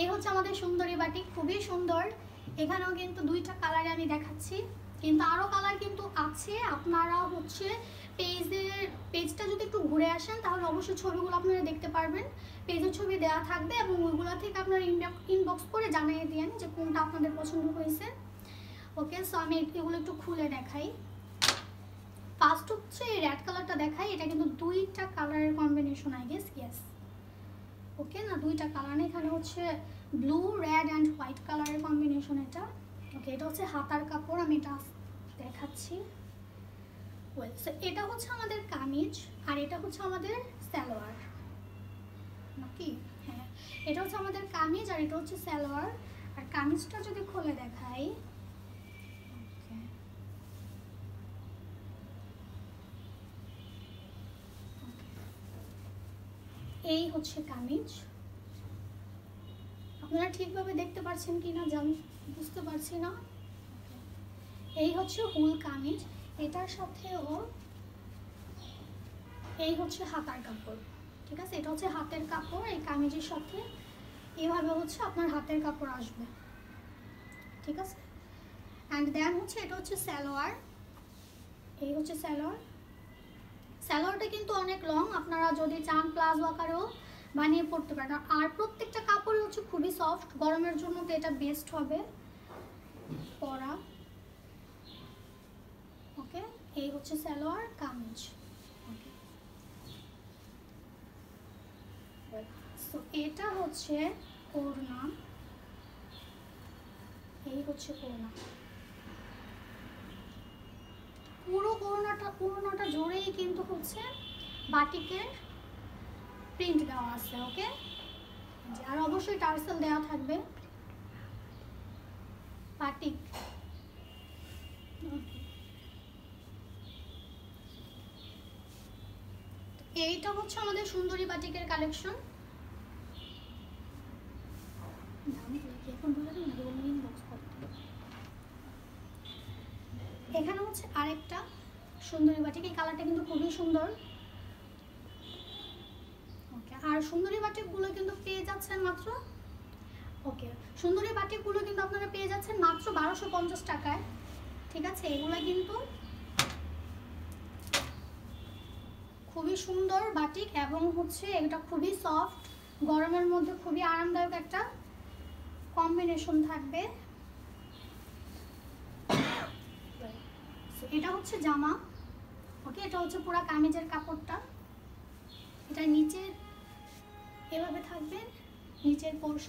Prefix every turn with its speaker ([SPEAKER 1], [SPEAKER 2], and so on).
[SPEAKER 1] এই হচ্ছে আমাদের সুন্দরী বাটিক, খুবই সুন্দর। এখানেও কিন্তু দুইটা কালারে আমি দেখাচ্ছি, কিন্তু আরও কালার কিন্তু আছে। আপনারা হচ্ছে পেজটা যদি একটু ঘুরে আসেন তাহলে অবশ্যই ছবিগুলো আপনারা দেখতে পারবেন। পেজের ছবি দেওয়া থাকবে এবং ওইগুলো থেকে আপনারা ইনবক্স করে জানিয়ে দিন যে কোনটা আপনাদের পছন্দ হয়েছে। ওকে, সো আমি এগুলো একটু খুলে দেখাই। ফার্স্ট হচ্ছে এই রেড কালারটা দেখাই। এটা কিন্তু দুইটা কালারের কম্বিনেশন, আই গেস। ইয়েস, ওকে না, দুইটা কালার, এখানে হচ্ছে ব্লু, রেড অ্যান্ড হোয়াইট কালারের কম্বিনেশন এটা। ওকে, এটা হচ্ছে হাতার কাপড়, আমি এটা দেখাচ্ছি। ওয়েল, সো এটা হচ্ছে আমাদের কামিজ আর এটা হচ্ছে আমাদের সালোয়ার নাকি? হ্যাঁ, এটা হচ্ছে আমাদের কামিজ আর এটা হচ্ছে সালোয়ার। আর কামিজটা যদি খুলে দেখাই, এই হচ্ছে কামিজ। আপনারা ঠিকভাবে দেখতে পাচ্ছেন কি না জানি, বুঝতে পারছি না। এই হচ্ছে হুল কামিজ, এটার সাথেও এই হচ্ছে হাতার কাপড়। ঠিক আছে, এটা হচ্ছে হাতের কাপড়। এই কামিজের সাথে এভাবে হচ্ছে আপনার হাতের কাপড় আসবে। ঠিক আছে, অ্যান্ড দেন হচ্ছে এটা হচ্ছে সালোয়ার। এই হচ্ছে সালোয়ার। সালোয়ারটা কিন্তু অনেক লং, আপনারা যদি চান প্লাজো আকারেও বানিয়ে পড়তে পারেন। আর প্রত্যেকটা কাপড় হচ্ছে খুবই সফট, গরমের জন্য তো এটা বেস্ট হবে পরা। ওকে, এই হচ্ছে সালোয়ার কামিজ। ওকে, সো এটা হচ্ছে ওড়না। এই হচ্ছে ওড়না। পুরো ওড়নাটা জুড়েই কিন্তু হচ্ছে বাটিকের প্রিন্ট দেওয়া আছে। ওকে, আর অবশ্যই টার্সেল দেওয়া থাকবে বাটিক। এইটা হচ্ছে আমাদের সুন্দরী বাটিকের কালেকশন। এখানে হচ্ছে আরেকটা সুন্দরী বাটিক, এই কালারটা কিন্তু খুবই সুন্দর। ওকে, আর সুন্দরী বাটিকগুলো কিন্তু পেয়ে যাচ্ছেন মাত্র, ওকে, সুন্দরী বাটিকগুলো কিন্তু আপনারা পেয়ে যাচ্ছেন মাত্র 1250 টাকায়। ঠিক আছে, এগুলো কিন্তু খুবই সুন্দর বাটিক এবং হচ্ছে এটা খুবই সফট, গরমের মধ্যে খুবই আরামদায়ক একটা কম্বিনেশন থাকবে। এটা হচ্ছে জামা। ওকে, এটা হচ্ছে পুরো কামিজের কাপড়টা। এটা নিচে এভাবে থাকবে, নিচের পোর্শন